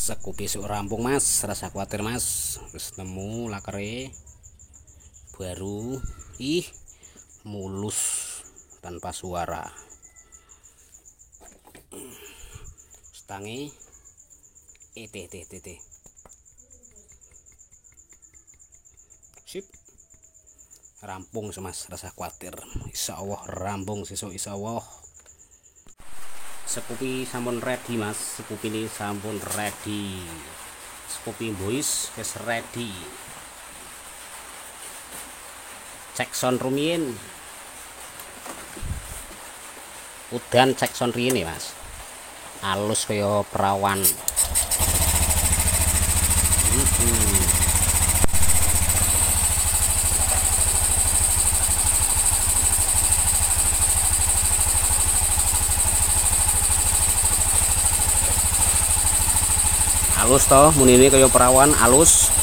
Sekupi sok rampung mas, rasa khawatir mas. Wis nemu lakere baru, mulus tanpa suara. Stange teh. Sip. Rampung mas, rasa khawatir. Insyaallah rampung sesuk insyaallah. Sekupi sampun ready mas, sekupi ini sampun ready. Sekupi boys wis ready. Cek sound rumiyin. Udan cek sound rene mas. Alus kaya perawan. Alus toh munine kaya perawan alus.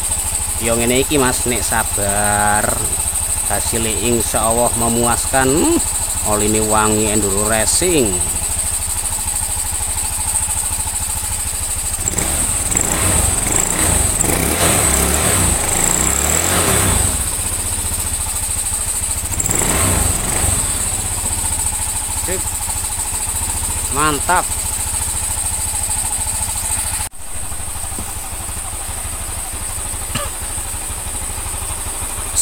Yo ngene iki mas, nek sabar hasil insyaallah memuaskan. Oline wangi enduro racing. Sip. Mantap.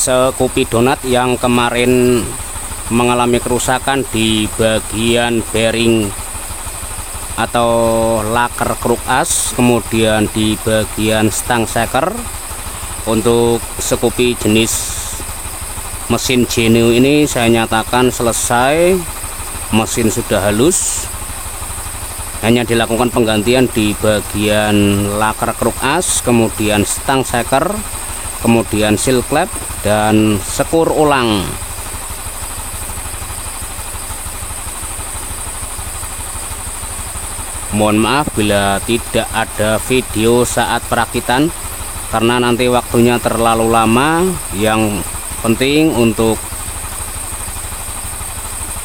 Sekupi donat yang kemarin mengalami kerusakan di bagian bearing atau laker kruk as, kemudian di bagian stang shaker. Untuk sekupi jenis mesin Genio ini saya nyatakan selesai, mesin sudah halus, hanya dilakukan penggantian di bagian laker kruk as, kemudian stang shaker, kemudian seal klep dan sekur ulang. Mohon maaf bila tidak ada video saat perakitan karena nanti waktunya terlalu lama. Yang penting untuk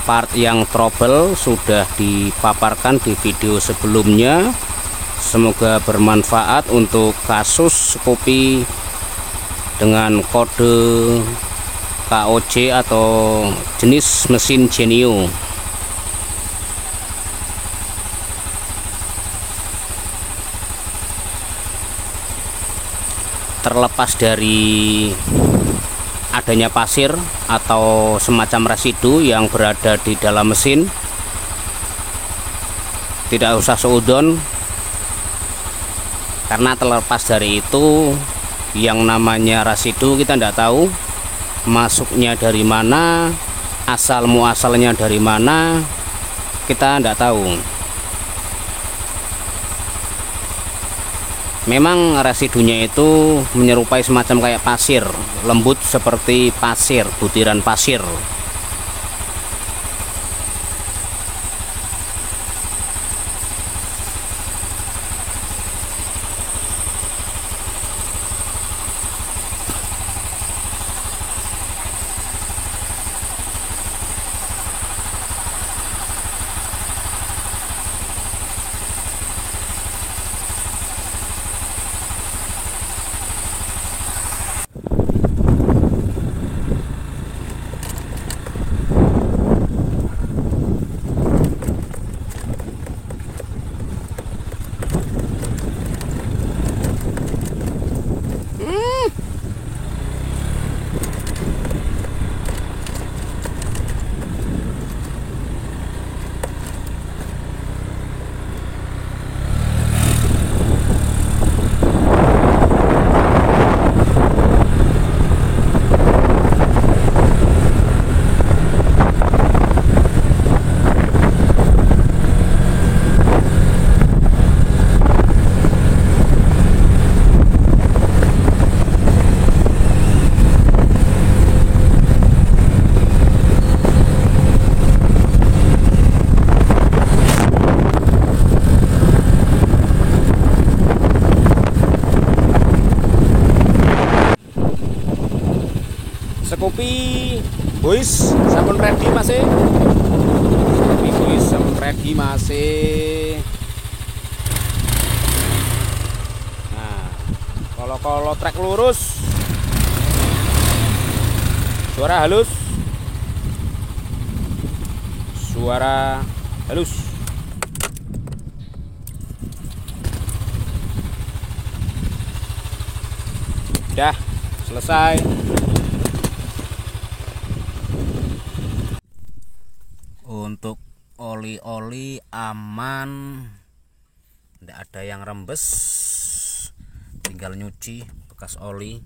part yang trouble sudah dipaparkan di video sebelumnya. Semoga bermanfaat untuk kasus sekupi dengan kode KOJ atau jenis mesin Genio. Terlepas dari adanya pasir atau semacam residu yang berada di dalam mesin, tidak usah seudon, karena terlepas dari itu yang namanya residu kita tidak tahu masuknya dari mana, asal muasalnya dari mana, kita tidak tahu. Memang residunya itu menyerupai semacam kayak pasir, lembut seperti pasir, butiran pasir. Sekupi boys sampun ready masih. Sekupi boys sampun ready masih. Kalau trek lurus, suara halus, suara halus. Udah selesai. Untuk oli-oli aman, tidak ada yang rembes, tinggal nyuci bekas oli,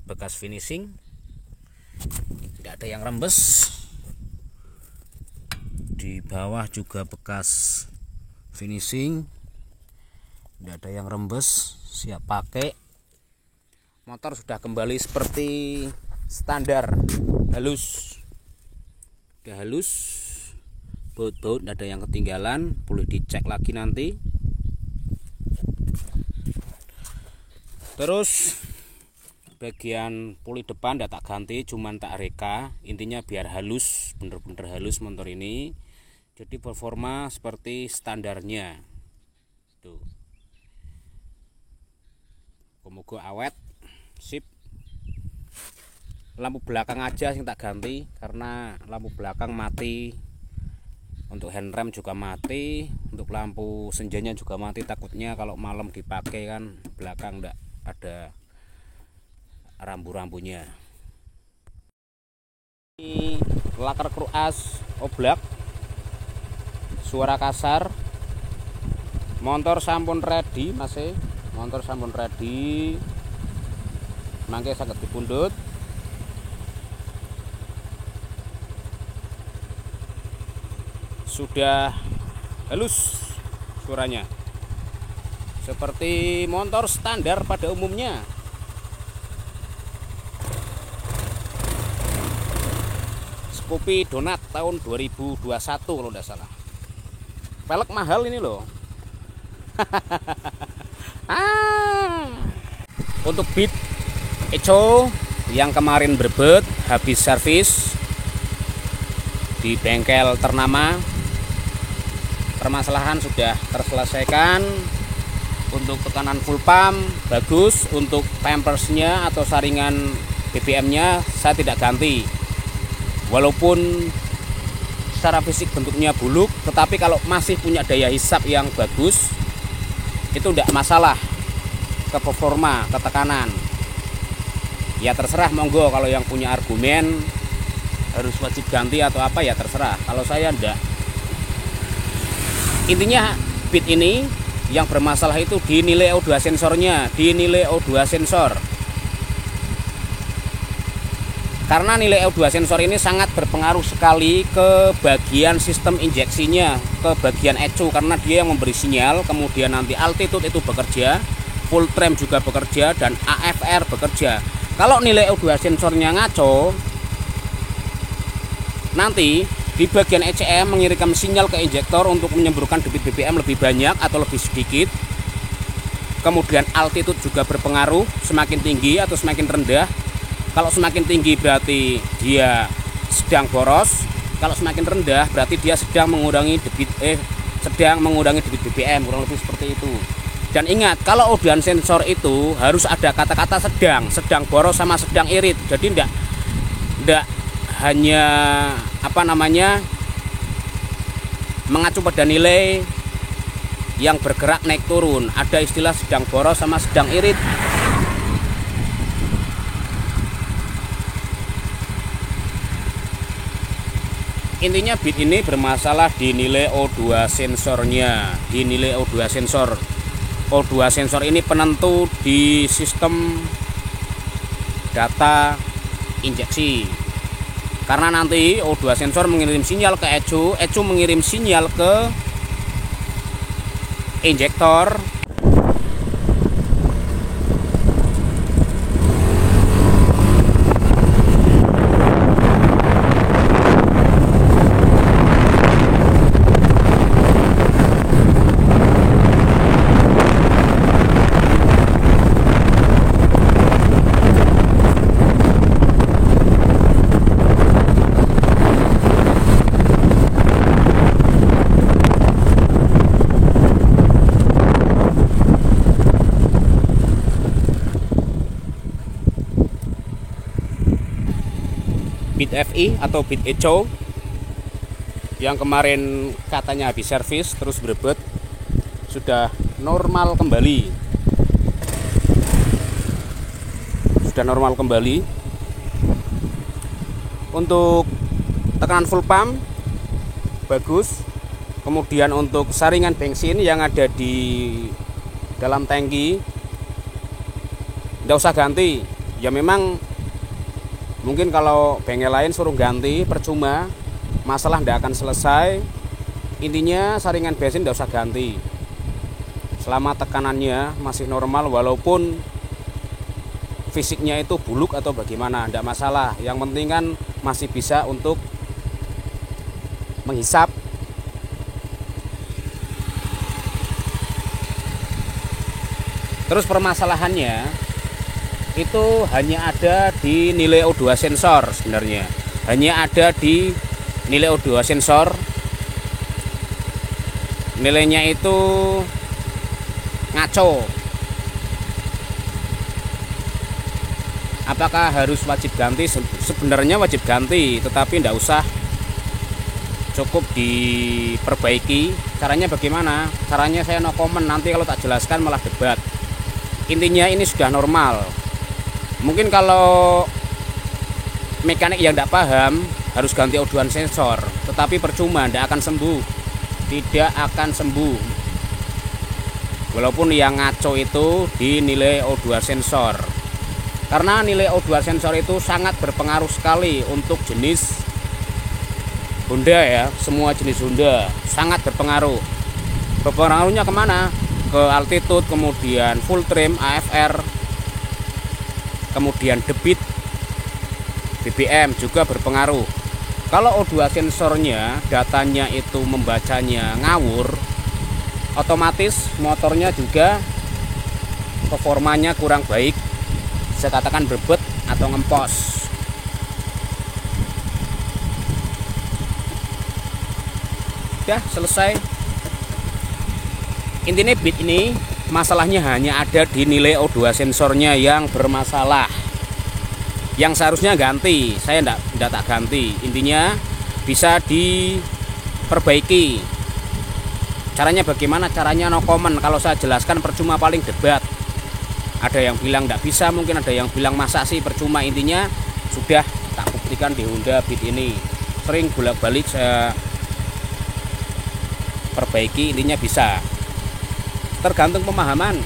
bekas finishing, tidak ada yang rembes. Di bawah juga bekas finishing, tidak ada yang rembes, siap pakai. Motor sudah kembali seperti standar, halus, udah halus, baut-baut tidak ada yang ketinggalan, boleh dicek lagi nanti. Terus bagian puli depan tidak tak ganti, cuman tak reka, intinya biar halus, bener-bener halus motor ini, jadi performa seperti standarnya tuh. Moga awet, sip. Lampu belakang aja yang tak ganti karena lampu belakang mati, untuk handrem juga mati, untuk lampu senjanya juga mati. Takutnya kalau malam dipakai kan belakang enggak ada rambu-rambunya. Ini laker kruk as oblak, suara kasar. Motor sampun ready, masih motor sampun ready, mangke saged dipundhut. Sudah halus suaranya, seperti motor standar pada umumnya. Scoopy Donat tahun 2021 kalau tidak salah. Pelek mahal ini loh. Untuk Beat Echo yang kemarin berbet habis servis di bengkel ternama, permasalahan sudah terselesaikan. Untuk tekanan full pump bagus, untuk pampersnya atau saringan BBM-nya saya tidak ganti. Walaupun secara fisik bentuknya buluk, tetapi kalau masih punya daya hisap yang bagus, itu tidak masalah ke performa, ke tekanan. Ya terserah, monggo, kalau yang punya argumen harus wajib ganti atau apa ya terserah. Kalau saya enggak. Intinya Beat ini yang bermasalah itu di nilai O2 sensornya, di nilai O2 sensor. Karena nilai O2 sensor ini sangat berpengaruh sekali ke bagian sistem injeksinya, ke bagian ECU, karena dia yang memberi sinyal, kemudian nanti altitude itu bekerja, full trim juga bekerja, dan AFR bekerja. Kalau nilai O2 sensornya ngaco, nanti di bagian ECM mengirimkan sinyal ke injektor untuk menyemburkan debit BBM lebih banyak atau lebih sedikit. Kemudian altitude juga berpengaruh, semakin tinggi atau semakin rendah. Kalau semakin tinggi berarti dia sedang boros, kalau semakin rendah berarti dia sedang mengurangi debit BBM, kurang lebih seperti itu. Dan ingat, kalau O2 sensor itu harus ada kata-kata sedang boros sama sedang irit. Jadi enggak hanya mengacu pada nilai yang bergerak naik turun, ada istilah sedang boros sama sedang irit. Intinya Beat ini bermasalah di nilai O2 sensornya, di nilai O2 sensor. O2 sensor ini penentu di sistem data injeksi. Karena nanti O2 sensor mengirim sinyal ke ECU, ECU mengirim sinyal ke injektor. FI atau Beat Echo yang kemarin katanya habis servis terus berebut, sudah normal kembali. Untuk tekanan full pump bagus. Kemudian untuk saringan bensin yang ada di dalam tangki tidak usah ganti. Ya memang mungkin kalau bengkel lain suruh ganti percuma, masalah tidak akan selesai. Intinya saringan bensin tidak usah ganti selama tekanannya masih normal, walaupun fisiknya itu buluk atau bagaimana, tidak masalah. Yang penting kan masih bisa untuk menghisap. Terus permasalahannya itu hanya ada di nilai O2 sensor sebenarnya. Hanya ada di nilai O2 sensor. Nilainya itu ngaco. Apakah harus wajib ganti? Sebenarnya wajib ganti, tetapi tidak usah, cukup diperbaiki. Caranya bagaimana? Caranya saya no comment, nanti kalau tak jelaskan malah debat. Intinya ini sudah normal. Mungkin kalau mekanik yang tidak paham harus ganti O2 sensor, tetapi percuma, tidak akan sembuh. Tidak akan sembuh. Walaupun yang ngaco itu di nilai O2 sensor. Karena nilai O2 sensor itu sangat berpengaruh sekali untuk jenis Honda ya, semua jenis Honda sangat berpengaruh. Berpengaruhnya kemana? Ke altitude, kemudian full trim, AFR, kemudian debit, BBM juga berpengaruh. Kalau O2 sensornya datanya itu membacanya ngawur, otomatis motornya juga performanya kurang baik, saya katakan berbet atau ngempos. Udah selesai. Intinya Beat ini masalahnya hanya ada di nilai O2 sensornya yang bermasalah, yang seharusnya ganti. Saya tidak tak ganti. Intinya bisa diperbaiki. Caranya bagaimana? Caranya no comment. Kalau saya jelaskan percuma, paling debat. Ada yang bilang tidak bisa, mungkin ada yang bilang masa sih, percuma. Intinya sudah tak buktikan di Honda Beat ini. Sering bolak-balik saya perbaiki, intinya bisa. Tergantung pemahaman.